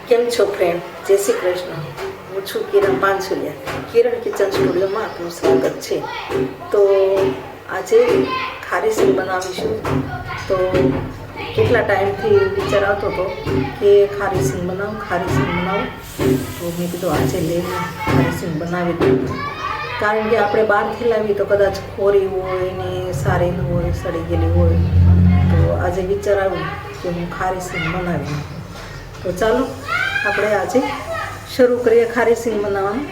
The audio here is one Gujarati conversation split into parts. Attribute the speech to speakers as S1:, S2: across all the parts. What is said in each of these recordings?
S1: કેમ છો ફ્રેન્ડ? જય શ્રી કૃષ્ણ. હું છું કિરણ પાનસુલિયા. કિરણ કિચન સ્ટુડિયોમાં આપનું સ્વાગત છે. તો આજે ખારી સિંગ બનાવીશું. તો કેટલા ટાઈમથી વિચાર આવતો હતો કે ખારી સિંગ બનાવું. તો મેં કીધું આજે લઈને ખારી સિંગ બનાવી દઉં. કારણ કે આપણે બહારથી લાવીએ તો કદાચ ખોરી હોય ને સારી ન હોય, સડી ગયેલી હોય. તો આજે વિચાર આવ્યો કે હું ખારી સિંગ બનાવી. તો ચાલો આપણે આજે શરૂ કરીએ ખારી સિંગ બનાવવાનું.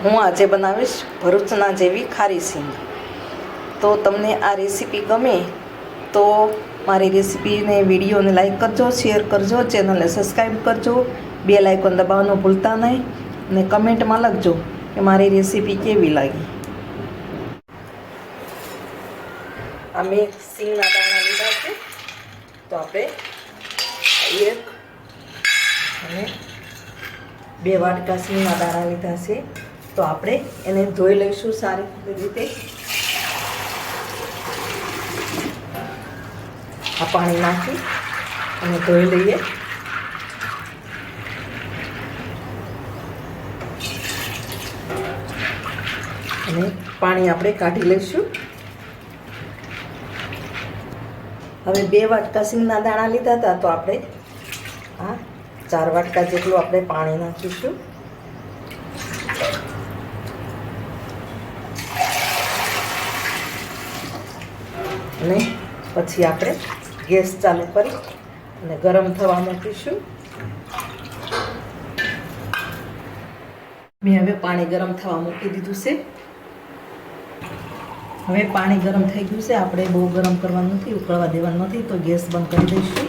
S1: હું આજે બનાવીશ ભરૂચના જેવી ખારી સિંગ. તો તમને આ રેસીપી ગમે તો મારી રેસીપીને વિડીયોને લાઈક કરજો, શેર કરજો, ચેનલને સબસ્ક્રાઈબ કરજો, બેલ આઇકોન દબાવવાનું ભૂલતા નહીં અને કમેન્ટમાં લખજો કે મારી રેસીપી કેવી લાગી. આ મેં સિંગના દાણા લીધા છે. તો આપણે 1 અને 2 વાટકા સિંગના દાણા લીધા છે. તો આપણે એને ધોઈ લઈશું સારી રીતે. આ પાણી નાખી અને ધોઈ લઈએ. અને પાણી આપણે કાઢી લઈશું. હવે 2 વાટકા સિંગના દાણા લીધા હતા. તો આપણે આ 4 વાટકા જેટલું આપણે પાણી નાખીશું. અને પછી આપણે ગેસ ચાલુ કરી અને ગરમ થવા મૂકીશું. મેં હવે પાણી ગરમ થવા મૂકી દીધું છે. હવે પાણી ગરમ થઈ ગયું છે. આપણે બહુ ગરમ કરવાનું નથી, ઉકળવા દેવાનું નથી. તો ગેસ બંધ કરી દઈશું.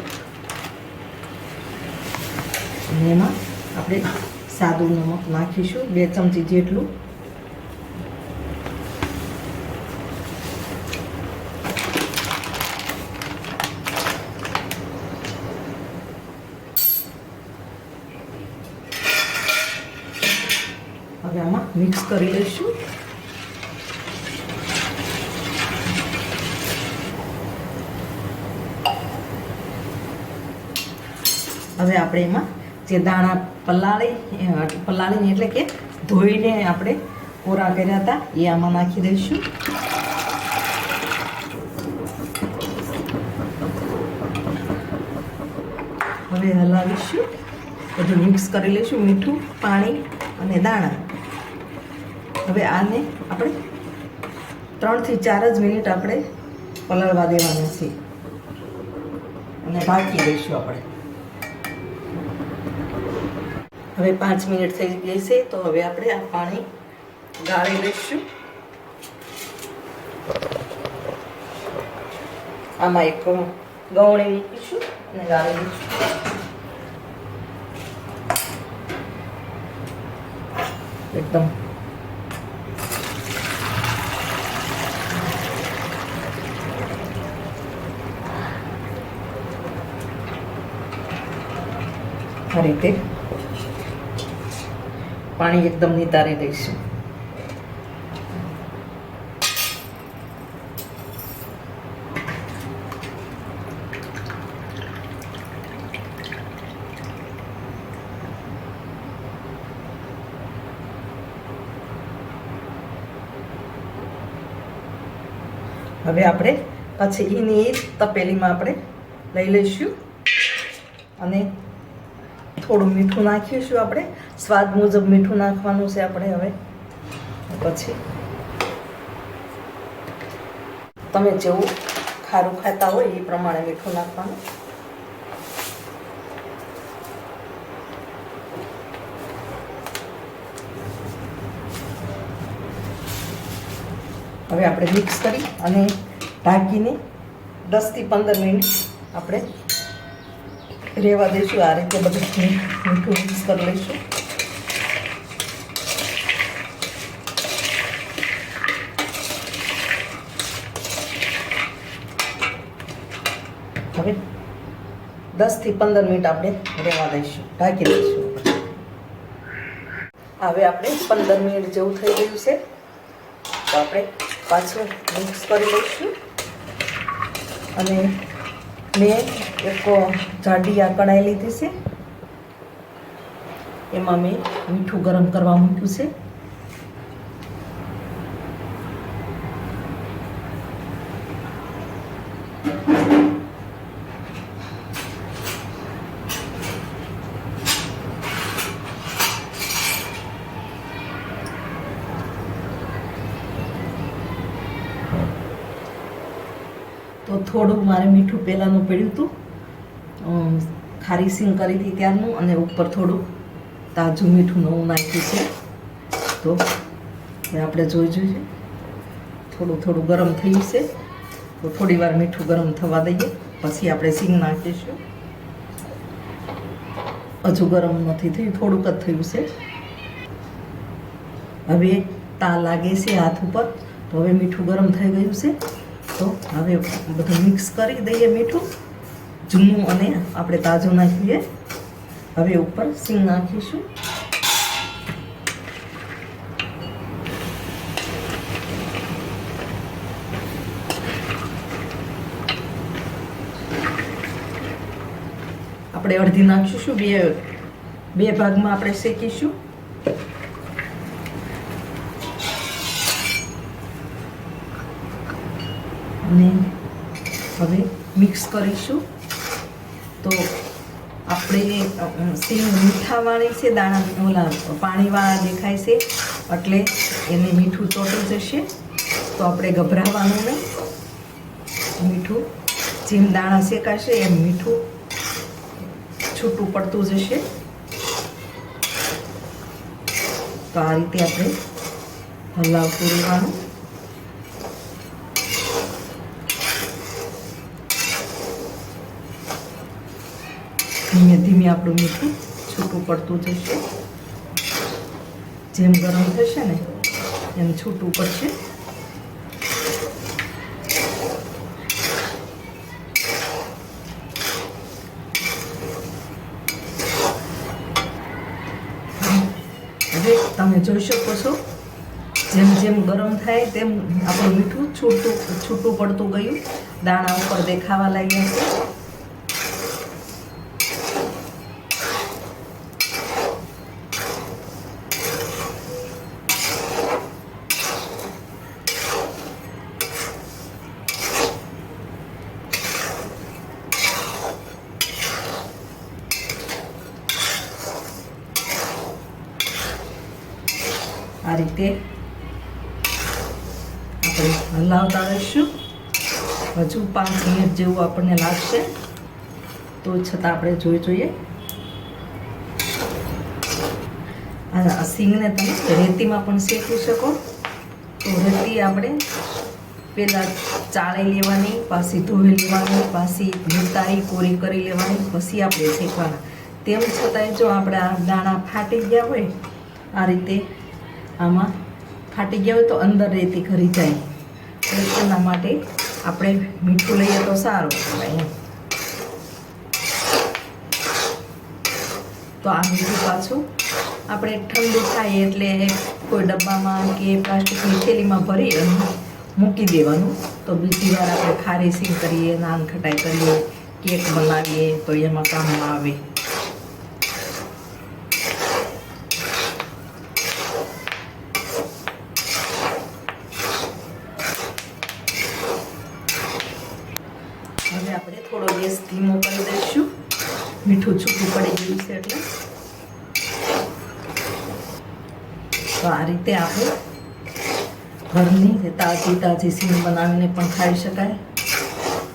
S1: અને એમાં આપણે સાદું નમક નાખીશું 2 ચમચી જેટલું. હવે આમાં મિક્સ કરી લઈશું. હવે આપણે એમાં જે દાણા પલાળીને એટલે કે ધોઈને આપણે કોરા કર્યા હતા એ આમાં નાખી દઈશું. હવે હલાવીશું. બધું મિક્સ કરી લઈશું, મીઠું, પાણી અને દાણા. હવે આને આપણે 3 થી 4 જ મિનિટ આપણે પલાળવા દેવાના છે અને ઢાંકી દઈશું આપણે. હવે 5 મિનિટ થઈ ગઈ છે. તો હવે આપણે આ પાણી ગાળી લઈશું. આમાં એક ગવણી મૂકીશું અને ગાળી દઈશું. એકદમ આ રીતે પાણી એકદમ નિતારી દઈશું. હવે આપણે પછી એની તપેલીમાં આપણે લઈ લઈશું અને થોડું મીઠું નાખીશું. આપણે સ્વાદ મુજબ મીઠું નાખવાનું છે આપણે. હવે પછી તમે જેવું ખારું ખાતા હોય એ પ્રમાણે મીઠું નાખવાનું. હવે આપણે મિક્સ કરી અને ઢાંકીને 10 થી 15 મિનિટ આપણે રહેવા દઈશું. આ રીતે બધું મીઠું મિક્સ કરી લઈશું. હવે 10 થી 15 મિનિટ આપણે રહેવા દઈશું, ઢાંકી દઈશું. હવે આપણે 15 મિનિટ જેવું થઈ ગયું છે, તો આપણે પાછું મિક્સ કરી લઈશું. અને મેં એક જાડી આ કઢાઈ લીધી છે, એમાં મેં મીઠું ગરમ કરવા મૂક્યું છે. તો થોડું મારે મીઠું પહેલાંનું પડ્યું હતું, ખારી સિંગ કરી હતી ત્યારનું, અને ઉપર થોડું તાજું મીઠું નવું નાખ્યું છે. તો હવે આપણે જોઈએ થોડું થોડું ગરમ થયું છે, તો થોડી વાર મીઠું ગરમ થવા દઈએ, પછી આપણે સિંગ નાખીશું. હજુ ગરમ નથી થયું, થોડુંક જ થયું છે. હવે તા લાગે છે હાથ ઉપર, તો હવે મીઠું ગરમ થઈ ગયું છે. તો હવે બધું મિક્સ કરી દઈએ, મીઠું જૂનું અને આપણે તાજું નાખીએ. હવે ઉપર સિંગ નાખીશું. આપણે અડધી નાખીશું, બે ભાગમાં આપણે શેકીશું. અને હવે મિક્સ કરીશું. તો આપણે સિંગ મીઠાવાળી છે, દાણા ઓલા પાણીવાળા દેખાય છે, એટલે એને મીઠું ચોંટી જશે. તો આપણે ગભરાવાનું નહીં, મીઠું જેમ દાણા શેકાશે એમ મીઠું છૂટું પડતું જશે. તો આ રીતે આપણે હલાવતું રહેવાનું. ધીમે ધીમે આપણું મીઠું છૂટું પડતું જશે. જેમ ગરમ થશે ને એમ છૂટું પડશે. હવે તમે જોઈ શકો છો, જેમ જેમ ગરમ થાય તેમ આપણું મીઠું છૂટું પડતું ગયું, દાણા ઉપર દેખાવા લાગ્યા છે. આ રીતે આપણે હલાવતા રહીશું. હજુ 5 મિનિટ જેવું આપણને લાગશે, તો છતાં આપણે જોઈએ. આ સિંગને તમે રેતીમાં પણ શેકી શકો. તો રેતી આપણે પહેલાં ચાળી લેવાની, પાછી ધોઈ લેવાની, પાછી ઉતારી કોરી કરી લેવાની, પછી આપણે શેકવાના. તેમ છતાંય જો આપણે આ દાણા ફાટી ગયા હોય, આ રીતે આમાં ફાટી ગયા હોય તો અંદર રેતી ખરી જાય. એના માટે આપણે મીઠું લઈએ તો સારું કહેવાય. તો આ મીઠું પાછું આપણે ઠંડુ થાય એટલે કોઈ ડબ્બામાં કે પ્લાસ્ટિકની થેલીમાં ભરી અને મૂકી દેવાનું. તો બીજી વાર આપણે ખારી સિંગ કરીએ, નાન ખટાઈ કરીએ, કેક બનાવીએ તો એમાં કામમાં આવે. હવે આપણે થોડો ગેસ ધીમો કરી દઈશું, મીઠું છૂટું પડી ગયું છે એટલે. તો આ રીતે આપણે ઘરની તાજી સિંગ બનાવીને પણ ખાઈ શકાય.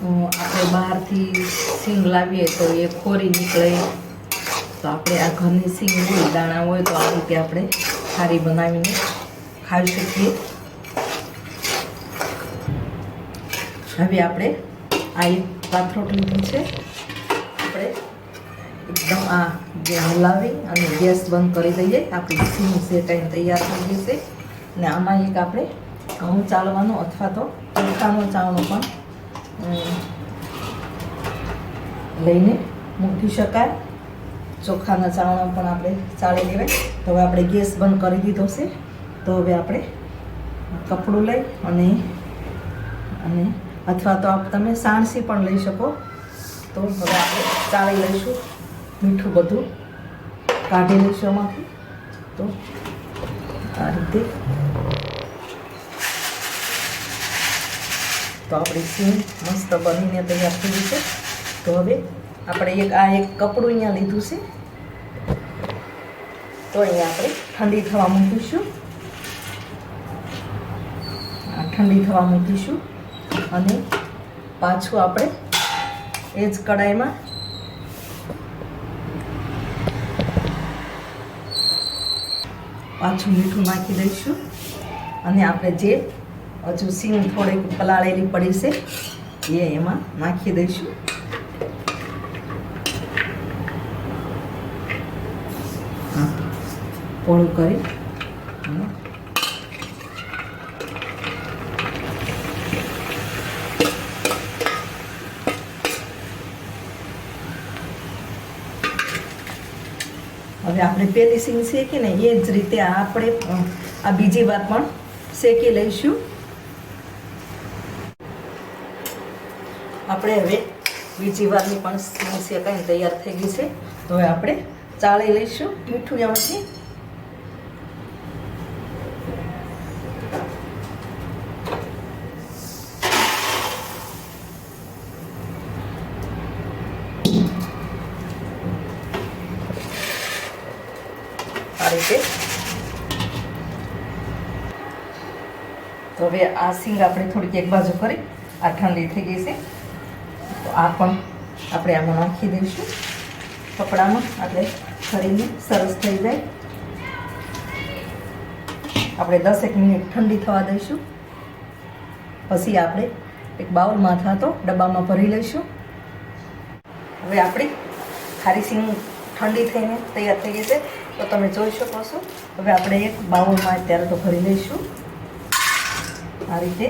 S1: આપણે બહારથી સિંગ લાવીએ તો એ ખોરી નીકળે. તો આપણે આ ઘરની સિંગ હોય, દાણા હોય, તો આ રીતે આપણે ખારી બનાવીને ખાઈ શકીએ. હવે આપણે આ એક પાથરોટ લીધું છે, આપણે એકદમ આ જે હલાવી અને ગેસ બંધ કરી દઈએ. આપણી સિંગ શેકાઈને તૈયાર થઈ ગઈ છે. અને આમાં એક આપણે ઘઉં ચાળવાનો અથવા તો ચોખાનો ચાવણો પણ લઈને મૂકી શકાય. ચોખાના ચાવણા પણ આપણે ચાળી લેવાય. તો હવે આપણે ગેસ બંધ કરી દીધો છે. તો હવે આપણે કપડું લઈ અને અથવા તો તમે સાણસી પણ લઈ શકો. તો હવે આપણે ચાળી લઈશું. મીઠું બધું કાઢી લઈશું એમાંથી. તો આ રીતે તો આપણી સીંગ મસ્ત બનીને તૈયાર થઈ ગઈ છે. તો હવે આપણે એક કપડું અહીંયા લીધું છે. તો અહીંયા આપણે ઠંડી થવા મૂકીશું. ઠંડી થવા મૂકીશું અને પાછું આપણે એ જ કડાઈમાં પાછું મીઠું નાખી દઈશું. અને આપણે જે હજુ સીંગ થોડીક પલાળેલી પડી છે એ એમાં નાખી દઈશું. પોળું કરી હવે આપણે પેલી સીંગ શેકીને એ જ રીતે આપણે આ બીજી વાર પણ શેકી લઈશું. આપણે હવે બીજી વારની પણ સીંગ શેકાઈને તૈયાર થઈ ગઈ છે. તો હવે આપણે ચાળી લઈશું મીઠું એમાંથી. આ રીતે તો હવે આ સીંગ આપણે થોડીક એક બાજુ કરી આ ઠંડી થઈ ગઈ છે. તો આ પણ આપણે આમાં નાખી દઈશું કપડામાં. એટલે શરીરને સરસ થઈ જાય. આપણે 10 મિનિટ ઠંડી થવા દઈશું. પછી આપણે એક બાઉલમાં અથવા તો ડબ્બામાં ભરી લઈશું. હવે આપણી ખારી સીંગ ઠંડી થઈને તૈયાર થઈ ગઈ છે. તો તમે જોઈ શકો છો. હવે આપણે એક બાઉલમાં અત્યારે તો ભરી લઈશું આ રીતે.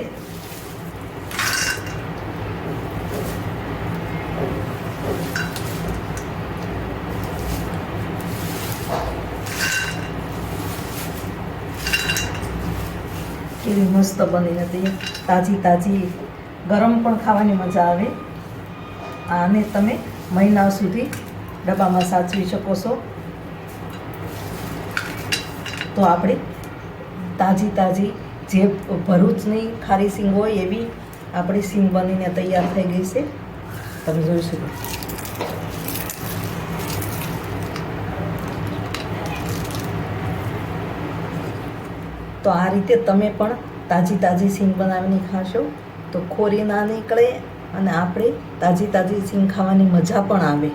S1: કેવી મસ્ત બની હતી. તાજી તાજી ગરમ પણ ખાવાની મજા આવે. આને તમે મહિના સુધી ડબ્બામાં સાચવી શકો છો. તો આપણે તાજી જે ભરૂચની ખારી સીંગ હોય એવી આપણી સીંગ બનીને તૈયાર થઈ ગઈ છે. તમે જોઈ શકો. તો આ રીતે તમે પણ તાજી સીંગ બનાવીને ખાશો તો ખોરી ના નીકળે અને આપણે તાજી સીંગ ખાવાની મજા પણ આવે.